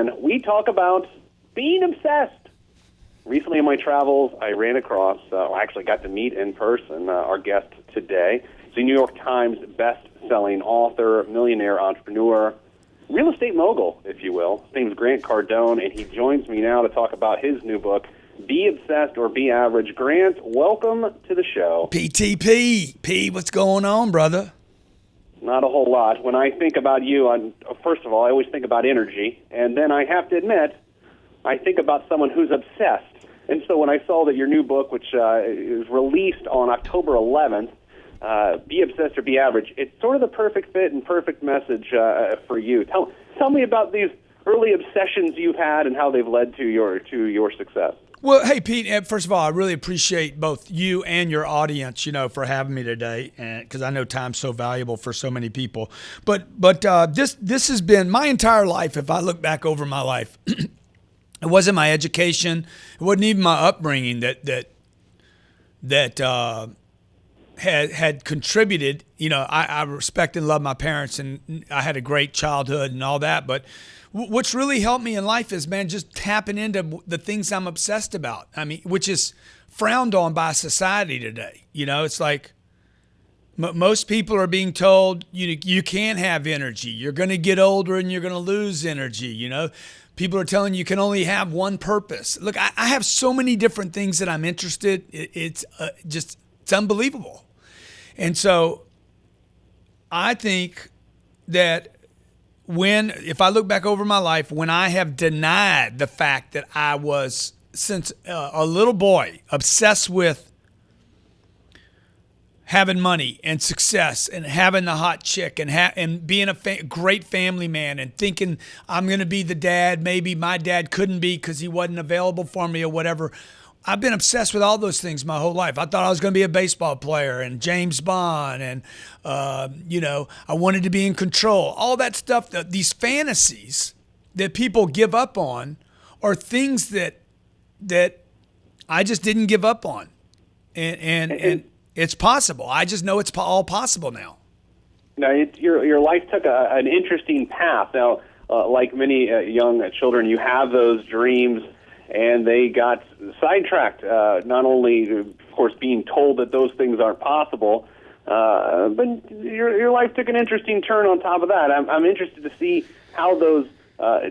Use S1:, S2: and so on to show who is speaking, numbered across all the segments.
S1: And we talk about being obsessed. Recently in my travels, I ran across, I actually got to meet in person our guest today. He's a New York Times best-selling author, millionaire entrepreneur, real estate mogul, if you will. His name's Grant Cardone, and he joins me now to talk about his new book, Be Obsessed or Be Average. Grant, welcome to the show.
S2: PTP. P, what's going on, brother?
S1: Not a whole lot. When I think about you, first of all, I always think about energy, and then I have to admit, I think about someone who's obsessed. And so when I saw that your new book, which is released on October 11th, Be Obsessed or Be Average, it's sort of the perfect fit and perfect message for you. Tell me about these early obsessions you've had and how they've led to your success.
S2: Well, hey, Pete, first of all, I really appreciate both you and your audience, for having me today, because I know time's so valuable for so many people. But this has been my entire life. If I look back over my life, it wasn't my education. It wasn't even my upbringing that had contributed. I respect and love my parents, and I had a great childhood and all that. But what's really helped me in life is, man, just tapping into the things I'm obsessed about. I mean, which is frowned on by society today. It's like most people are being told you can't have energy. You're going to get older and you're going to lose energy. People are telling you can only have one purpose. Look, I have so many different things that I'm interested. It's unbelievable. And so I think that if I look back over my life, when I have denied the fact that I was, since a little boy, obsessed with having money and success and having the hot chick and being a great family man and thinking I'm going to be the dad, maybe my dad couldn't be because he wasn't available for me or whatever. I've been obsessed with all those things my whole life. I thought I was going to be a baseball player and James Bond and, I wanted to be in control. All that stuff, these fantasies that people give up on are things that I just didn't give up on. And it's possible. I just know it's all possible now.
S1: Now, your life took an interesting path. Now, like many young children, you have those dreams, and they got sidetracked. Not only, of course, being told that those things aren't possible, but your life took an interesting turn on top of that. I'm interested to see how those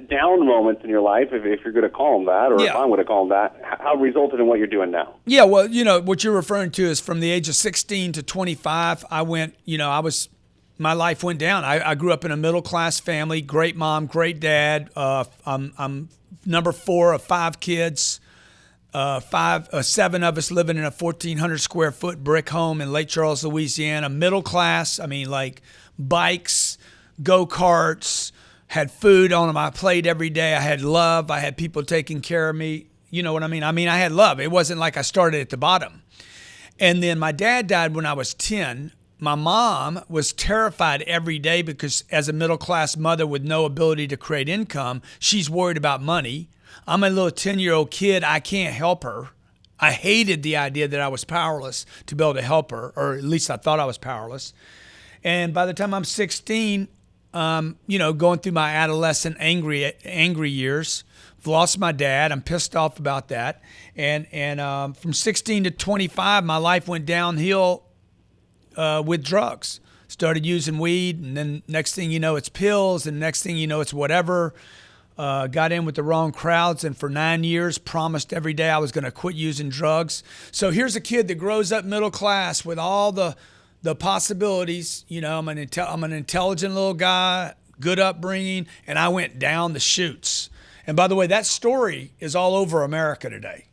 S1: down moments in your life, if you're going to call them that, or if I'm going to call them that, how resulted in what you're doing now?
S2: Yeah, well, what you're referring to is from the age of 16 to 25, my life went down. I grew up in a middle-class family, great mom, great dad. I'm number 4 of 5 kids, 7 of us living in a 1,400 square foot brick home in Lake Charles, Louisiana, middle class. I mean, like bikes, go-karts, had food on my plate every day. I had love. I had people taking care of me. You know what I mean? I had love. It wasn't like I started at the bottom. And then my dad died when I was 10. My mom was terrified every day because as a middle-class mother with no ability to create income, she's worried about money. I'm a little 10-year-old kid. I can't help her. I hated the idea that I was powerless to be able to help her, or at least I thought I was powerless. And by the time I'm 16, going through my adolescent angry years, I've lost my dad. I'm pissed off about that. And from 16 to 25, my life went downhill with drugs. Started using weed, and then next thing you know, it's pills, and next thing you know, it's whatever. Got in with the wrong crowds, and for 9 years promised every day I was going to quit using drugs. So here's a kid that grows up middle class with all the possibilities. I'm an intelligent little guy, good upbringing, and I went down the chutes. And by the way, that story is all over America today.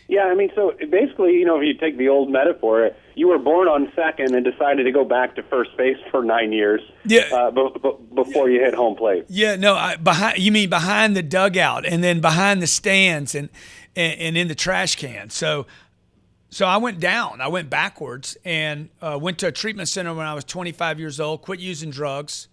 S1: Yeah, so basically, if you take the old metaphor, you were born on second and decided to go back to first base for 9 years before you hit home plate.
S2: Yeah, no, you mean behind the dugout and then behind the stands and in the trash can. So I went down. I went backwards and went to a treatment center when I was 25 years old, quit using drugs.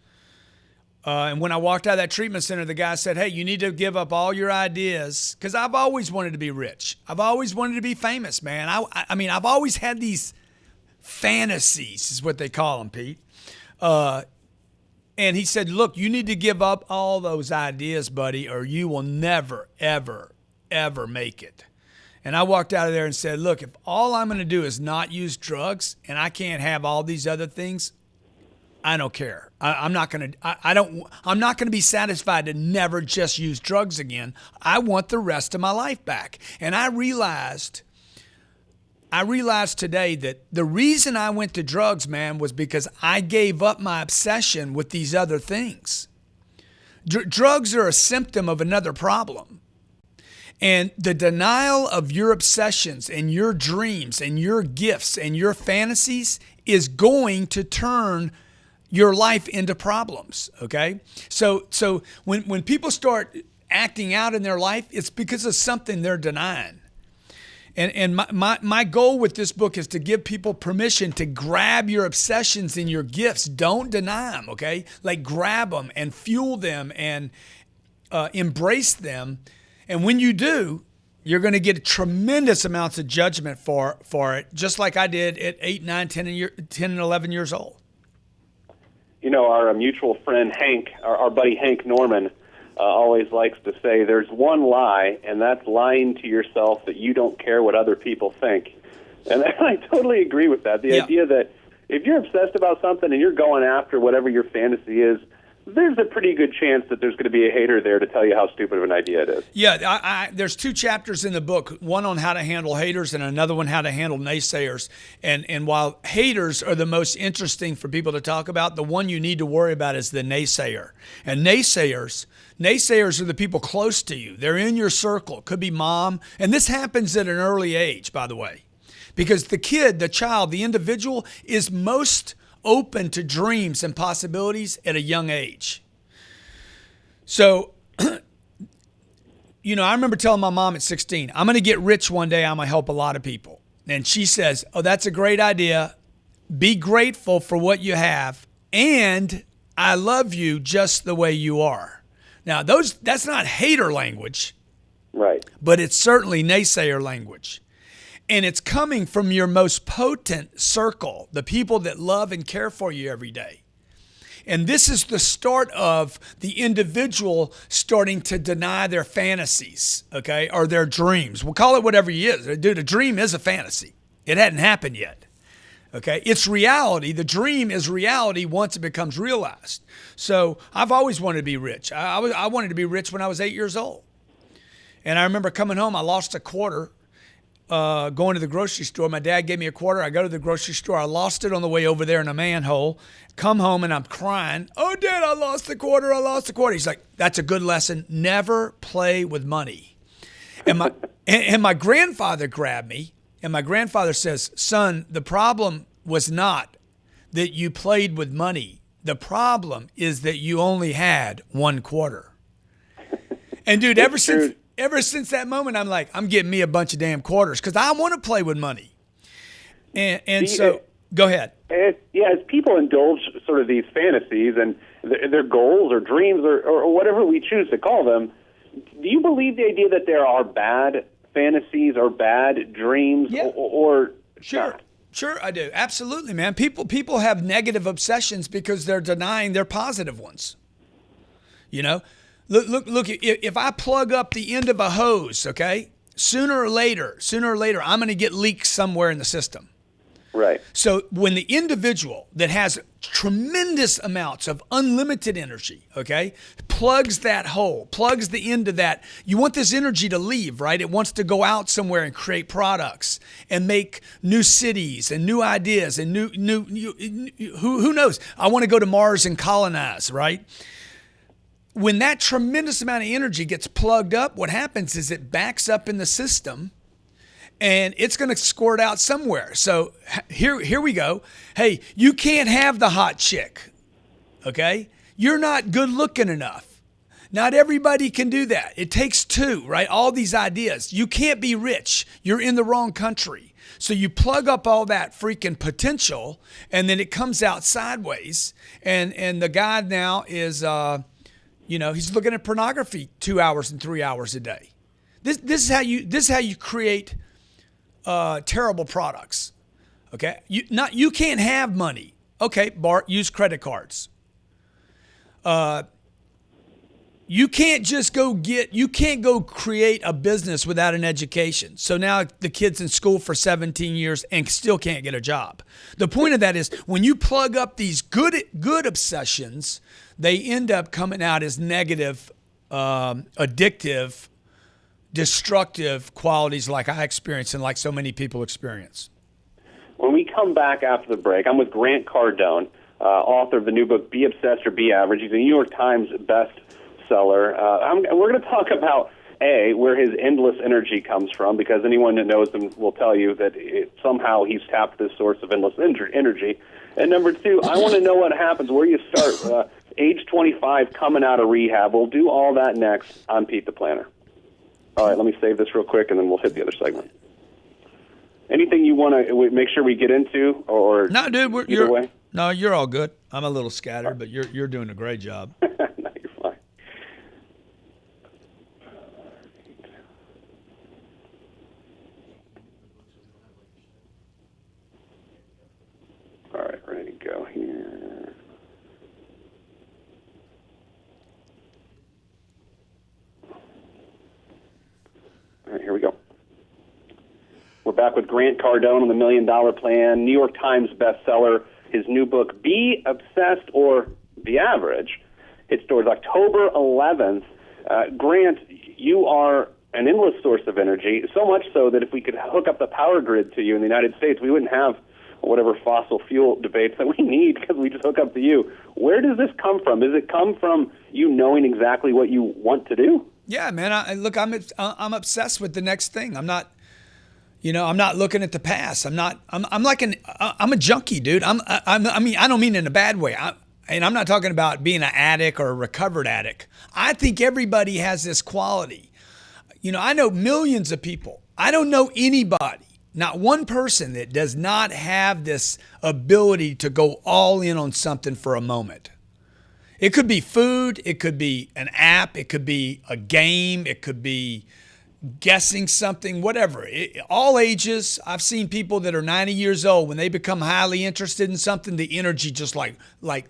S2: And when I walked out of that treatment center, the guy said, hey, you need to give up all your ideas. Because I've always wanted to be rich. I've always wanted to be famous, man. I've always had these fantasies, is what they call them, Pete. And he said, look, you need to give up all those ideas, buddy, or you will never, ever, ever make it. And I walked out of there and said, look, if all I'm going to do is not use drugs and I can't have all these other things, I don't care. I'm not going to be satisfied to never just use drugs again. I want the rest of my life back. And I realized today that the reason I went to drugs, man, was because I gave up my obsession with these other things. Drugs are a symptom of another problem. And the denial of your obsessions and your dreams and your gifts and your fantasies is going to turn your life into problems, okay? So when people start acting out in their life, it's because of something they're denying. And my goal with this book is to give people permission to grab your obsessions and your gifts. Don't deny them, okay? Like grab them and fuel them and embrace them. And when you do, you're going to get tremendous amounts of judgment for it, just like I did at 8, 9, 10, and 11 years old.
S1: You know, our mutual friend Hank, our buddy Hank Norman, always likes to say there's one lie, and that's lying to yourself that you don't care what other people think. And I totally agree with that. The idea that if you're obsessed about something and you're going after whatever your fantasy is, there's a pretty good chance that there's going to be a hater there to tell you how stupid of an idea it is.
S2: Yeah, there's 2 chapters in the book, one on how to handle haters and another one how to handle naysayers. And while haters are the most interesting for people to talk about, the one you need to worry about is the naysayer. And naysayers are the people close to you. They're in your circle. It could be mom. And this happens at an early age, by the way, because the kid, the child, the individual is most open to dreams and possibilities at a young age. So, I remember telling my mom at 16, I'm going to get rich one day. I'm going to help a lot of people. And she says, oh, that's a great idea. Be grateful for what you have. And I love you just the way you are. Now, that's not hater language.
S1: Right.
S2: But it's certainly naysayer language. And it's coming from your most potent circle, the people that love and care for you every day. And this is the start of the individual starting to deny their fantasies, okay, or their dreams. We'll call it whatever it is. Dude, a dream is a fantasy. It hadn't happened yet, okay? It's reality. The dream is reality once it becomes realized. So I've always wanted to be rich. I wanted to be rich when I was 8 years old. And I remember coming home, I lost a quarter. Going to the grocery store. My dad gave me a quarter. I go to the grocery store. I lost it on the way over there in a manhole. Come home and I'm crying. Oh, Dad, I lost the quarter. I lost the quarter. He's like, that's a good lesson. Never play with money. And my grandfather grabbed me, and my grandfather says, son, the problem was not that you played with money. The problem is that you only had 1 quarter. And dude, ever since that moment, I'm like, I'm getting me a bunch of damn quarters because I want to play with money. And so, go ahead.
S1: As people indulge sort of these fantasies and their goals or dreams or whatever we choose to call them, do you believe the idea that there are bad fantasies or bad dreams or
S2: Sure.
S1: not?
S2: Sure, I do. Absolutely, man. People have negative obsessions because they're denying their positive ones. You know? Look, if I plug up the end of a hose, okay, sooner or later, I'm going to get leaks somewhere in the system.
S1: Right.
S2: So when the individual that has tremendous amounts of unlimited energy, okay, plugs that hole, plugs the end of that, you want this energy to leave, right? It wants to go out somewhere and create products and make new cities and new ideas and new who knows? I want to go to Mars and colonize, right? When that tremendous amount of energy gets plugged up, what happens is it backs up in the system and it's going to squirt out somewhere. So here we go. Hey, you can't have the hot chick, okay? You're not good looking enough. Not everybody can do that. It takes 2, right? All these ideas. You can't be rich. You're in the wrong country. So you plug up all that freaking potential and then it comes out sideways. And the guy now is... he's looking at pornography 2 hours and 3 hours a day. This is how you create terrible products. Okay, you can't have money. Okay, Bart, use credit cards. you can't just you can't go create a business without an education. So now the kid's in school for 17 years and still can't get a job. The point of that is when you plug up these good obsessions, they end up coming out as negative, addictive, destructive qualities like I experience and like so many people experience. When
S1: we come back after the break, I'm with Grant Cardone, author of the new book, Be Obsessed or Be Average. He's a New York Times bestseller. We're going to talk about, where his endless energy comes from, because anyone that knows him will tell you that somehow he's tapped this source of endless energy. And number two, I want to know what happens, where you start, age 25, coming out of rehab. We'll do all that next on Pete the Planner. All right, let me save this real quick, and then we'll hit the other segment. Anything you want to make sure we get into, or
S2: no, dude,
S1: either way?
S2: No, you're all good. I'm a little scattered, but you're doing a great job.
S1: No, you're fine. All right, ready to go here. All right, here we go. We're back with Grant Cardone on the $1 Million Plan, New York Times bestseller. His new book, Be Obsessed or Be Average, hits stores October 11th. Grant, you are an endless source of energy, so much so that if we could hook up the power grid to you in the United States, we wouldn't have whatever fossil fuel debates that we need because we just hook up to you. Where does this come from? Does it come from you knowing exactly what you want to do?
S2: Yeah, man. I'm obsessed with the next thing. I'm not looking at the past. I'm a junkie, dude. I don't mean in a bad way. And I'm not talking about being an addict or a recovered addict. I think everybody has this quality. I know millions of people. I don't know anybody, not one person that does not have this ability to go all in on something for a moment. It could be food. It could be an app. It could be a game. It could be guessing something, whatever. All ages. I've seen people that are 90 years old. When they become highly interested in something, the energy just like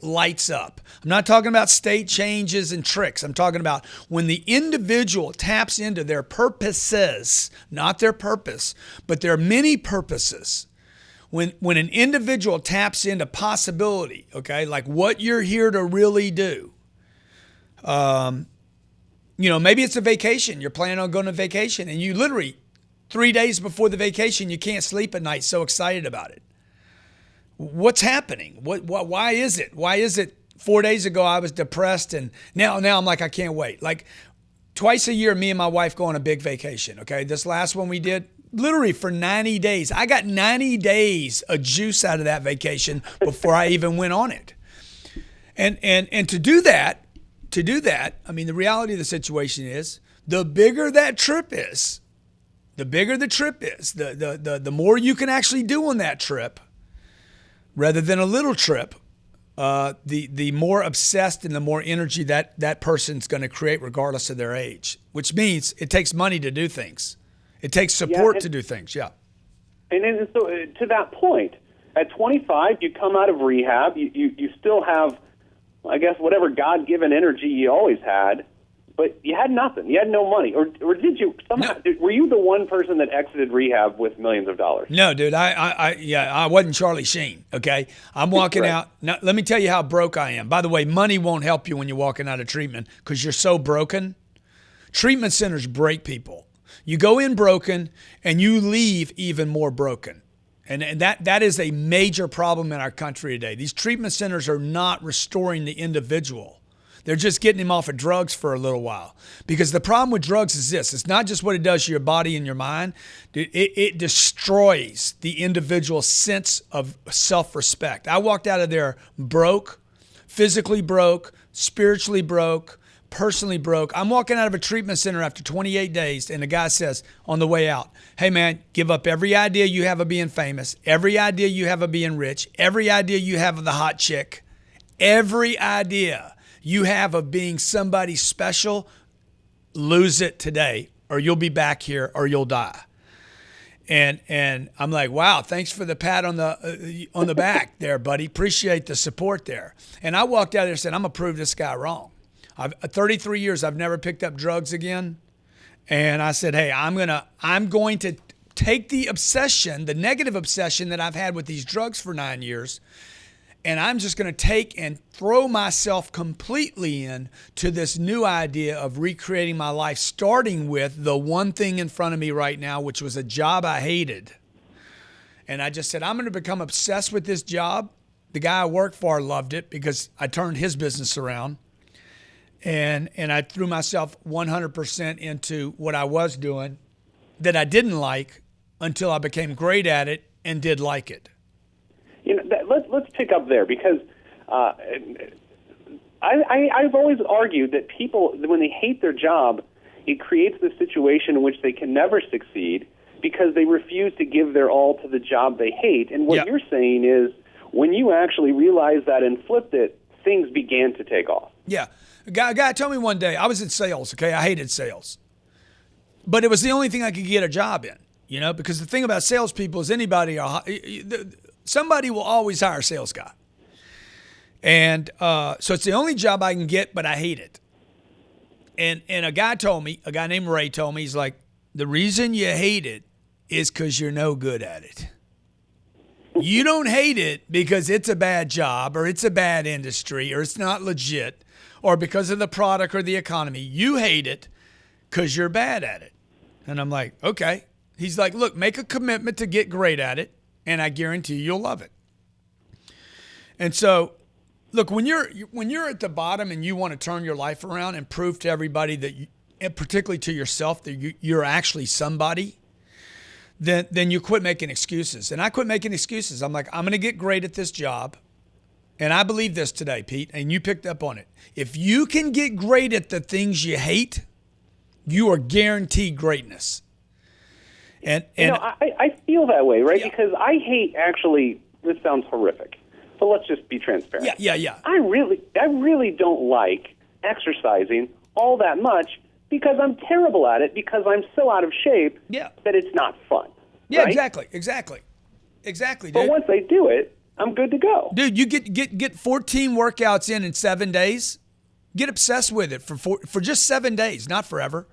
S2: lights up. I'm not talking about state changes and tricks. I'm talking about when the individual taps into their purposes, not their purpose, but their many purposes. When an individual taps into possibility, okay, like what you're here to really do. Maybe it's a vacation. You're planning on going on vacation, and you literally 3 days before the vacation, you can't sleep at night, so excited about it. What's happening? Why is it? Why is it 4 days ago I was depressed, and now I'm like, I can't wait. Like twice a year, me and my wife go on a big vacation, okay? This last one we did, literally for 90 days. I got 90 days of juice out of that vacation before I even went on it. And to do that, I mean, the reality of the situation is the bigger that trip is, the more you can actually do on that trip rather than a little trip, the more obsessed and the more energy that person's going to create regardless of their age, which means it takes money to do things. It takes support to do things, yeah.
S1: And so to that point, at 25, you come out of rehab, you still have, I guess, whatever God-given energy you always had, but you had nothing. You had no money. Or did you somehow? No. Were you the one person that exited rehab with millions of dollars?
S2: No, dude. I wasn't Charlie Sheen, okay? I'm walking
S1: right.
S2: out. Now, let me tell you how broke I am. By the way, money won't help you when you're walking out of treatment because you're so broken. Treatment centers break people. You go in broken, and you leave even more broken. And that is a major problem in our country today. These treatment centers are not restoring the individual. They're just getting him off of drugs for a little while. Because the problem with drugs is this. It's not just what it does to your body and your mind. It destroys the individual's sense of self-respect. I walked out of there broke, physically broke, spiritually broke, personally broke. I'm walking out of a treatment center after 28 days, and the guy says on the way out, hey, man, give up every idea you have of being famous, every idea you have of being rich, every idea you have of the hot chick, every idea you have of being somebody special, lose it today, or you'll be back here, or you'll die. And I'm like, wow, thanks for the pat on the back there, buddy. Appreciate the support there. And I walked out there and said, I'm gonna prove this guy wrong. 33 years, I've never picked up drugs again. And I said, hey, I'm going to take the obsession, the negative obsession that I've had with these drugs for 9 years, and I'm just going to take and throw myself completely in to this new idea of recreating my life, starting with the one thing in front of me right now, which was a job I hated. And I just said, I'm going to become obsessed with this job. The guy I worked for loved it because I turned his business around. And I threw myself 100% into what I was doing that I didn't like until I became great at it and did like it.
S1: Let's pick up there because I've always argued that people, when they hate their job, it creates the situation in which they can never succeed because they refuse to give their all to the job they hate. And what you're saying is when you actually realized that and flipped it, things began to take off.
S2: Yeah. A guy told me one day, I was in sales, okay? I hated sales. But it was the only thing I could get a job in, because the thing about salespeople is somebody will always hire a sales guy. And so it's the only job I can get, but I hate it. And a guy named Ray told me, he's like, the reason you hate it is because you're no good at it. You don't hate it because it's a bad job or it's a bad industry or it's not legit or because of the product or the economy. You hate it because you're bad at it. And I'm like, okay. He's like, look, make a commitment to get great at it, and I guarantee you'll love it. And so, look, when you're at the bottom and you want to turn your life around and prove to everybody that, and particularly to yourself, that you're actually somebody, then you quit making excuses. And I quit making excuses. I'm like, I'm going to get great at this job. And I believe this today, Pete, and you picked up on it. If you can get great at the things you hate, you are guaranteed greatness. And
S1: I feel that way, right?
S2: Yeah.
S1: Because I hate, actually, this sounds horrific. So let's just be transparent.
S2: Yeah.
S1: I really don't like exercising all that much because I'm terrible at it because I'm so out of shape that it's not fun.
S2: Yeah,
S1: right?
S2: Exactly, dude.
S1: But once I do it, I'm good to go.
S2: Dude, you get 14 workouts in 7 days. Get obsessed with it for just 7 days, not forever.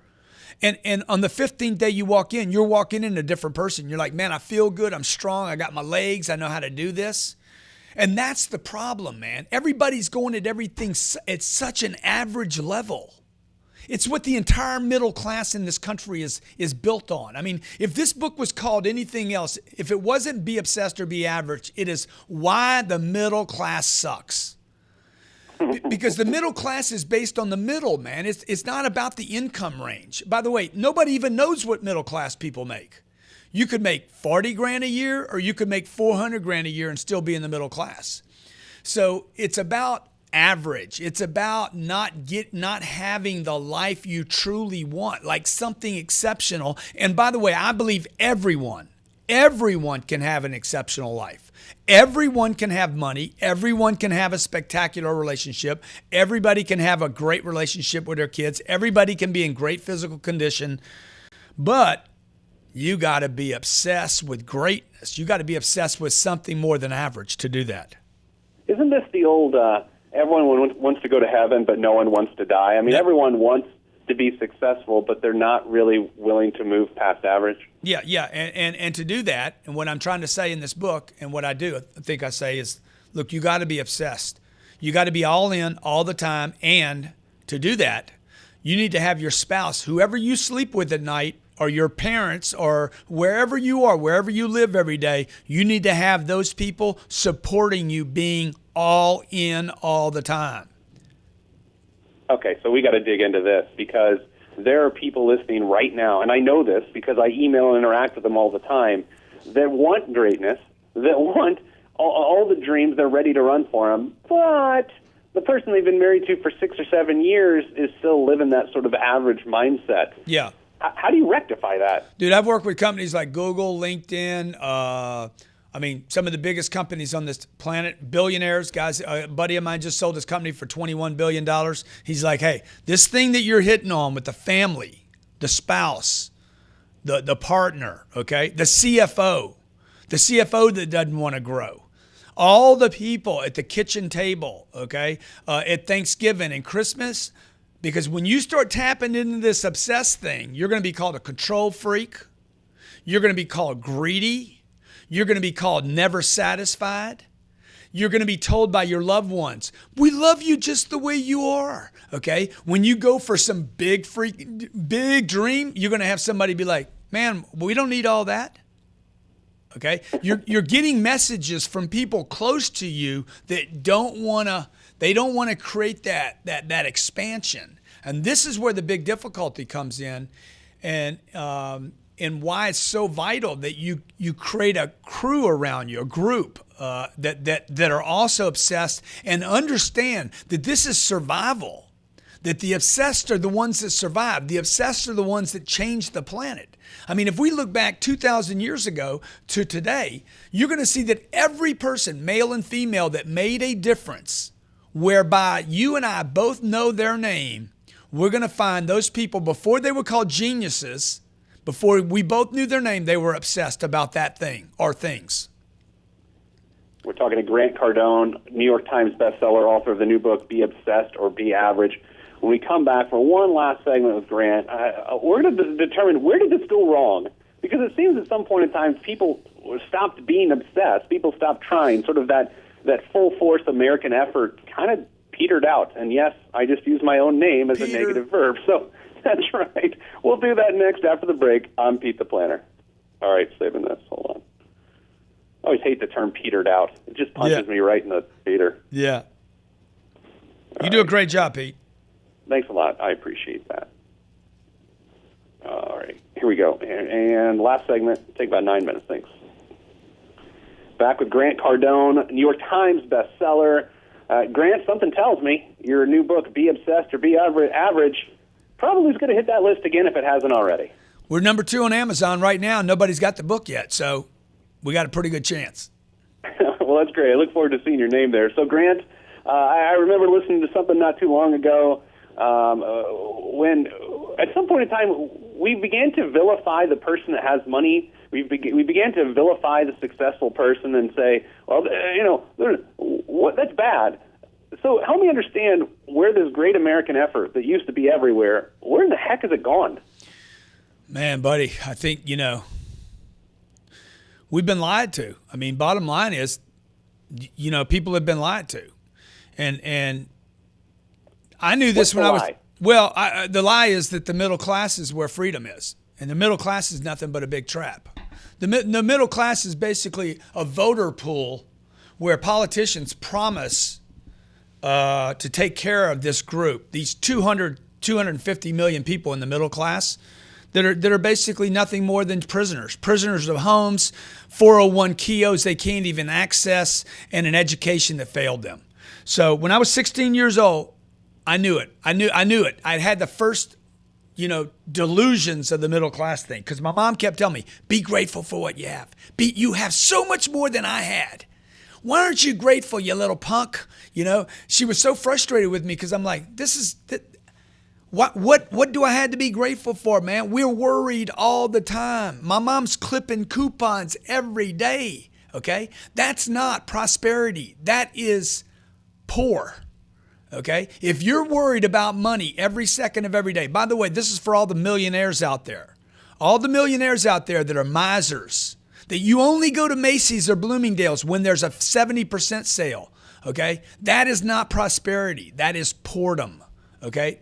S2: And on the 15th day you walk in, you're walking in a different person. You're like, man, I feel good. I'm strong. I got my legs. I know how to do this. And that's the problem, man. Everybody's going at everything at such an average level. It's what the entire middle class in this country is built on. I mean, if this book was called anything else, if it wasn't Be Obsessed or Be Average, it is Why the Middle Class Sucks. Because the middle class is based on the middle, man. It's not about the income range. By the way, nobody even knows what middle class people make. You could make 40 grand a year or you could make 400 grand a year and still be in the middle class. So it's about average. It's about not having the life you truly want, like something exceptional. And by the way, I believe everyone can have an exceptional life. Everyone can have money. Everyone can have a spectacular relationship. Everybody can have a great relationship with their kids. Everybody can be in great physical condition. But you got to be obsessed with greatness. You got to be obsessed with something more than average to do that.
S1: Isn't this the old, everyone wants to go to heaven, but no one wants to die? I mean, everyone wants to be successful, but they're not really willing to move past average.
S2: Yeah. And to do that, and what I'm trying to say in this book, and what I think I say is, look, you got to be obsessed. You got to be all in all the time. And to do that, you need to have your spouse, whoever you sleep with at night, or your parents, or wherever you are, wherever you live every day, you need to have those people supporting you being all in all the time.
S1: Okay, so we got to dig into this because there are people listening right now, and I know this because I email and interact with them all the time, that want greatness, that want all the dreams, they're ready to run for them, but the person they've been married to for 6 or 7 years is still living that sort of average mindset.
S2: Yeah.
S1: How do you rectify that?
S2: Dude, I've worked with companies like Google, LinkedIn, some of the biggest companies on this planet, billionaires, guys. A buddy of mine just sold his company for $21 billion. He's like, hey, this thing that you're hitting on with the family, the spouse, the partner, okay, the CFO that doesn't want to grow, all the people at the kitchen table, okay, at Thanksgiving and Christmas, because when you start tapping into this obsessed thing, you're going to be called a control freak. You're going to be called greedy. You're going to be called never satisfied. You're going to be told by your loved ones, we love you just the way you are, okay? When you go for some big dream, you're going to have somebody be like, man, we don't need all that, okay? You're getting messages from people close to you that don't want to create that expansion. And this is where the big difficulty comes in, and why it's so vital that you create a crew around you, a group that are also obsessed and understand that this is survival, that the obsessed are the ones that survive. The obsessed are the ones that change the planet. I mean, if we look back 2,000 years ago to today, you're going to see that every person, male and female, that made a difference, whereby you and I both know their name, we're going to find those people before they were called geniuses. Before we both knew their name, they were obsessed about that thing or things.
S1: We're talking to Grant Cardone, New York Times bestseller, author of the new book, Be Obsessed or Be Average. When we come back for one last segment with Grant, we're going to determine, where did this go wrong? Because it seems at some point in time people stopped being obsessed. People stopped trying. Sort of that full-force American effort kind of petered out. And yes, I just used my own name as a negative verb. So that's right. We'll do that next after the break. I'm Pete the Planner. All right, saving this. Hold on. I always hate the term petered out. It just punches me right in the theater.
S2: Yeah. You do a great job, Pete.
S1: Thanks a lot. I appreciate that. All right. Here we go. And last segment. Take about 9 minutes. Thanks. Back with Grant Cardone, New York Times bestseller. Grant, something tells me your new book, Be Obsessed or Be Average, probably is going to hit that list again if it hasn't already.
S2: We're number 2 on Amazon right now. Nobody's got the book yet, so we got a pretty good chance.
S1: Well, that's great. I look forward to seeing your name there. So, Grant, I remember listening to something not too long ago when, at some point in time, we began to vilify the person that has money. We began to vilify the successful person and say, well, that's bad. So help me understand where this great American effort that used to be everywhere, where in the heck has it gone?
S2: Man, buddy, I think, we've been lied to. I mean, bottom line is, people have been lied to. And I knew this when I was, the lie is that the middle class is where freedom is. And the middle class is nothing but a big trap. The middle class is basically a voter pool where politicians promise to take care of this group, these 250 million people in the middle class that are basically nothing more than prisoners of homes, 401 kios they can't even access, and an education that failed them. So when I was 16 years old, I knew it. I knew it. I had the first, delusions of the middle class thing, because my mom kept telling me, be grateful for what you have. You have so much more than I had. Why aren't you grateful, you little punk? She was so frustrated with me because I'm like, what do I have to be grateful for, man? We're worried all the time. My mom's clipping coupons every day, okay? That's not prosperity. That is poor, okay? If you're worried about money every second of every day, by the way, this is for all the millionaires out there. All the millionaires out there that are misers, that you only go to Macy's or Bloomingdale's when there's a 70% sale, okay? That is not prosperity. That is boredom, okay?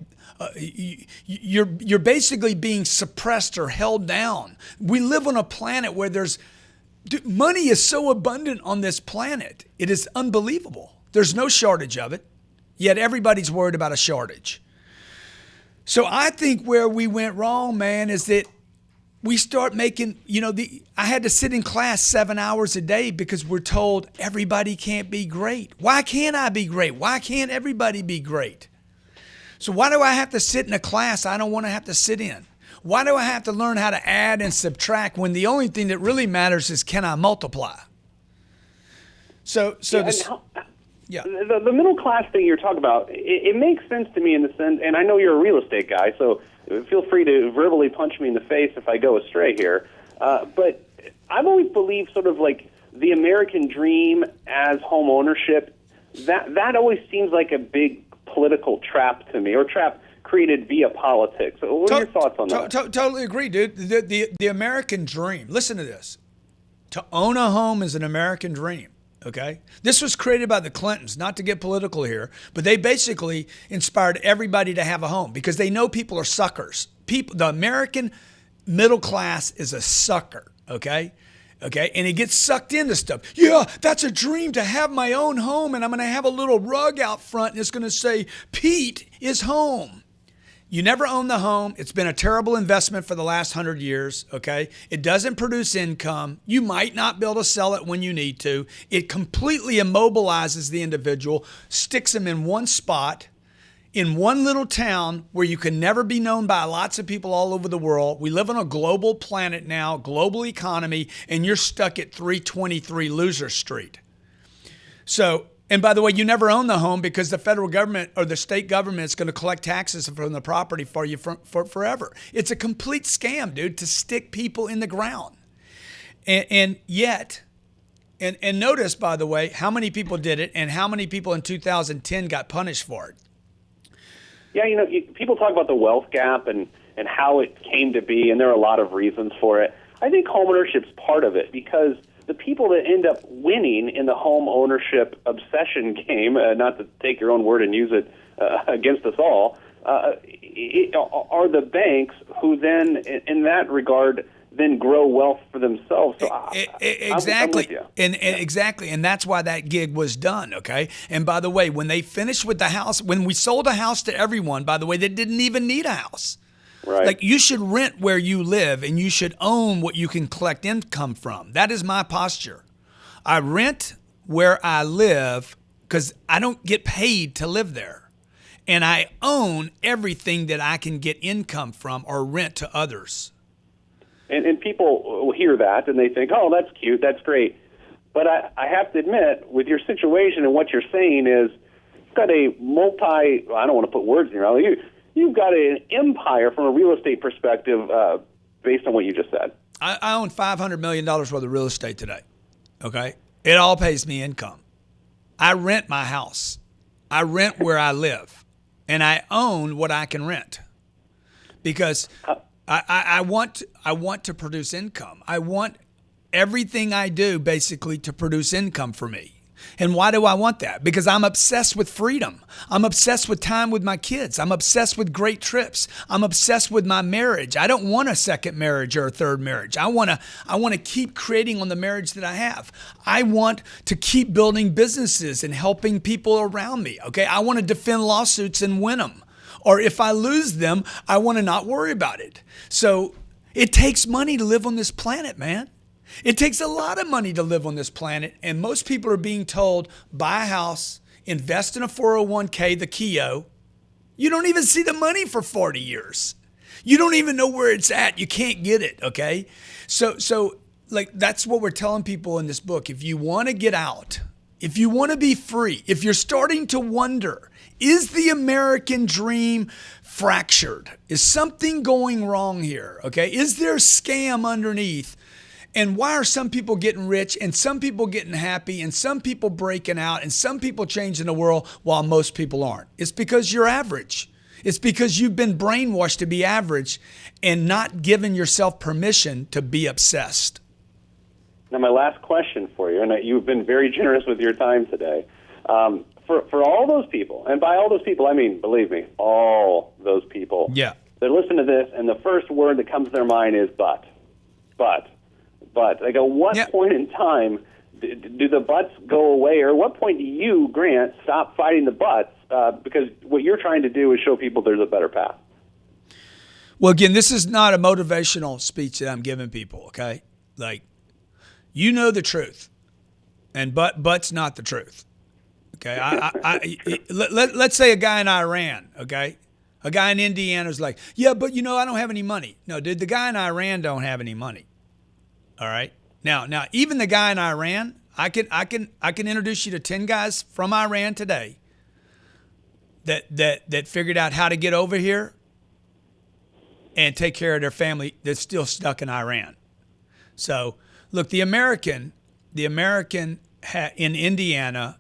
S2: You're basically being suppressed or held down. We live on a planet where money is so abundant on this planet. It is unbelievable. There's no shortage of it, yet everybody's worried about a shortage. So I think where we went wrong, man, is that we start making, I had to sit in class 7 hours a day because we're told everybody can't be great. Why can't I be great? Why can't everybody be great? So why do I have to sit in a class I don't want to have to sit in? Why do I have to learn how to add and subtract when the only thing that really matters is, can I multiply? The
S1: middle class thing you're talking about, it makes sense to me in the sense, and I know you're a real estate guy, so feel free to verbally punch me in the face if I go astray here. But I've always believed sort of like the American dream as home ownership, that always seems like a big political trap to me, or trap created via politics. So what are your thoughts on that?
S2: Totally agree, dude. The American dream, listen to this. To own a home is an American dream. Okay, this was created by the Clintons, not to get political here, but they basically inspired everybody to have a home because they know people are suckers. The American middle class is a sucker. Okay, and it gets sucked into stuff. Yeah, that's a dream to have my own home, and I'm going to have a little rug out front, and it's going to say Pete is home. You never own the home. It's been a terrible investment for the last 100 years, okay? It doesn't produce income. You might not be able to sell it when you need to. It completely immobilizes the individual, sticks them in one spot, in one little town where you can never be known by lots of people all over the world. We live on a global planet now, global economy, and you're stuck at 323 Loser Street. So, and by the way, you never own the home because the federal government or the state government is going to collect taxes from the property for you for forever. It's a complete scam, dude, to stick people in the ground. And yet, and notice, by the way, how many people did it and how many people in 2010 got punished for it.
S1: Yeah, people talk about the wealth gap and how it came to be, and there are a lot of reasons for it. I think homeownership's part of it because the people that end up winning in the home ownership obsession game, not to take your own word and use it against us all, are the banks who then, in that regard, then grow wealth for themselves. So
S2: exactly.
S1: I'm with you.
S2: Exactly. And that's why that gig was done, okay? And by the way, when they finished with the house, when we sold a house to everyone, by the way, they didn't even need a house.
S1: Right.
S2: Like you should rent where you live and you should own what you can collect income from. That is my posture. I rent where I live because I don't get paid to live there. And I own everything that I can get income from or rent to others.
S1: And people will hear that and they think, oh, that's cute, that's great. But I have to admit, with your situation and what you're saying is, you've got a I don't want to put words in your mouth. You've got an empire from a real estate perspective based on what you just said.
S2: I own $500 million worth of real estate today, okay? It all pays me income. I rent my house. I rent where I live, and I own what I can rent because I want to produce income. I want everything I do basically to produce income for me. And why do I want that? Because I'm obsessed with freedom. I'm obsessed with time with my kids. I'm obsessed with great trips. I'm obsessed with my marriage. I don't want a second marriage or a third marriage. I want to keep creating on the marriage that I have. I want to keep building businesses and helping people around me. Okay? I want to defend lawsuits and win them. Or if I lose them, I want to not worry about it. So it takes money to live on this planet, man. It takes a lot of money to live on this planet, and most people are being told, buy a house, invest in a 401k, the Keogh. You don't even see the money for 40 years. You don't even know where it's at. You can't get it, okay? So like that's what we're telling people in this book. If you want to get out, if you want to be free, if you're starting to wonder, is the American dream fractured? Is something going wrong here, okay? Is there a scam underneath? And why are some people getting rich and some people getting happy and some people breaking out and some people changing the world while most people aren't? It's because you're average. It's because you've been brainwashed to be average and not given yourself permission to be obsessed.
S1: Now, my last question for you, and you've been very generous with your time today. For all those people, and by all those people, I mean, believe me, all those people
S2: that
S1: listen to this, and the first word that comes to their mind is but. Like, at what point in time do the buts go away, or what point do you, Grant, stop fighting the buts? Because what you're trying to do is show people there's a better path.
S2: Well, again, this is not a motivational speech that I'm giving people, okay? Like, you know the truth, and but's not the truth, okay? Let's say a guy in Iran, okay? A guy in Indiana is like, yeah, but I don't have any money. No, dude, the guy in Iran don't have any money. All right. Now, even the guy in Iran, I can introduce you to 10 guys from Iran today that figured out how to get over here and take care of their family that's still stuck in Iran. So, look, the American in Indiana,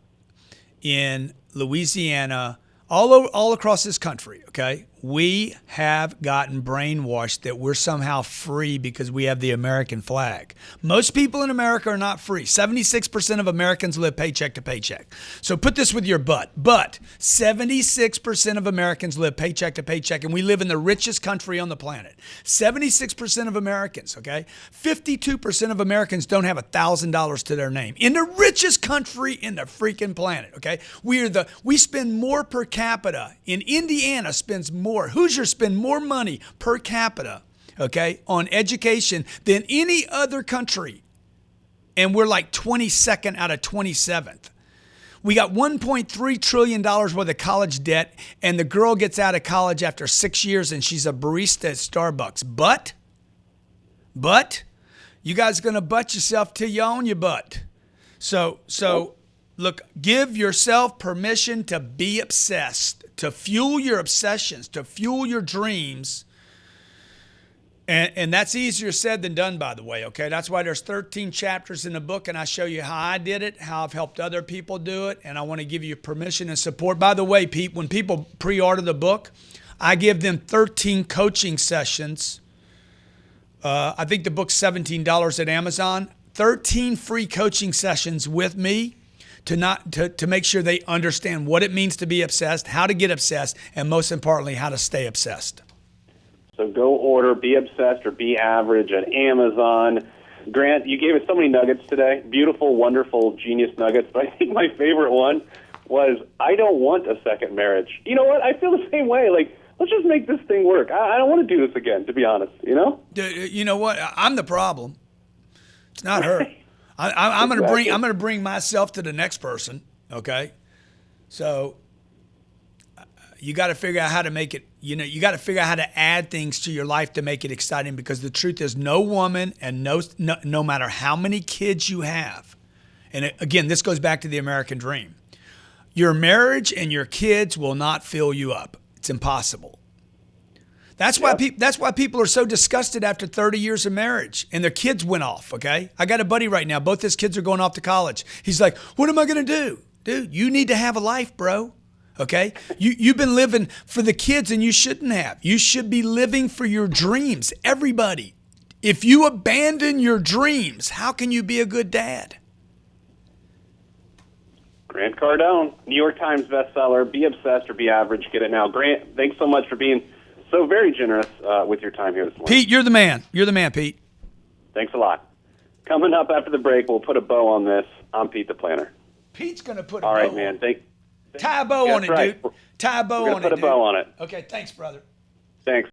S2: in Louisiana, all across this country, okay, we have gotten brainwashed that we're somehow free because we have the American flag. Most people in America are not free. 76% of Americans live paycheck to paycheck. So put this with your butt. But 76% of Americans live paycheck to paycheck, and we live in the richest country on the planet. 76% of Americans, okay? 52% of Americans don't have $1,000 to their name. In the richest country in the freaking planet, okay? We spend more per capita. In Indiana spends more. Hoosiers spend more money per capita, okay, on education than any other country. And we're like 22nd out of 27th. We got $1.3 trillion worth of college debt, and the girl gets out of college after 6 years and she's a barista at Starbucks. But, you guys going to butt yourself till you own your butt. So, look, give yourself permission to be obsessed, to fuel your obsessions, to fuel your dreams. And that's easier said than done, by the way, okay? That's why there's 13 chapters in the book, and I show you how I did it, how I've helped other people do it, and I want to give you permission and support. By the way, Pete, when people pre-order the book, I give them 13 coaching sessions. I think the book's $17 at Amazon. 13 free coaching sessions with me to make sure they understand what it means to be obsessed, how to get obsessed, and most importantly, how to stay obsessed.
S1: So go order Be Obsessed or Be Average at Amazon. Grant, you gave us so many nuggets today. Beautiful, wonderful, genius nuggets. But I think my favorite one was, I don't want a second marriage. You know what? I feel the same way. Like, let's just make this thing work. I don't want to do this again, to be honest, you know?
S2: You know what? I'm the problem. It's not her. I'm going to bring myself to the next person, okay? So you got to figure out how to make it, you got to figure out how to add things to your life to make it exciting, because the truth is no woman and no matter how many kids you have, and again, this goes back to the American dream, your marriage and your kids will not fill you up. It's impossible. That's why people are so disgusted after 30 years of marriage and their kids went off, okay? I got a buddy right now. Both his kids are going off to college. He's like, what am I going to do? Dude, you need to have a life, bro, okay? You've been living for the kids and you shouldn't have. You should be living for your dreams, everybody. If you abandon your dreams, how can you be a good dad?
S1: Grant Cardone, New York Times bestseller, Be Obsessed or Be Average. Get it now. Grant, thanks so much for being so very generous with your time here this morning.
S2: Pete, you're the man. You're the man, Pete.
S1: Thanks a lot. Coming up after the break, we'll put a bow on this. I'm Pete the Planner.
S2: Pete's going to put a bow
S1: on it. All right,
S2: on
S1: man.
S2: Tie a bow on it, dude. Tie a bow on it, dude.
S1: Put a bow on it.
S2: Okay, thanks, brother.
S1: Thanks.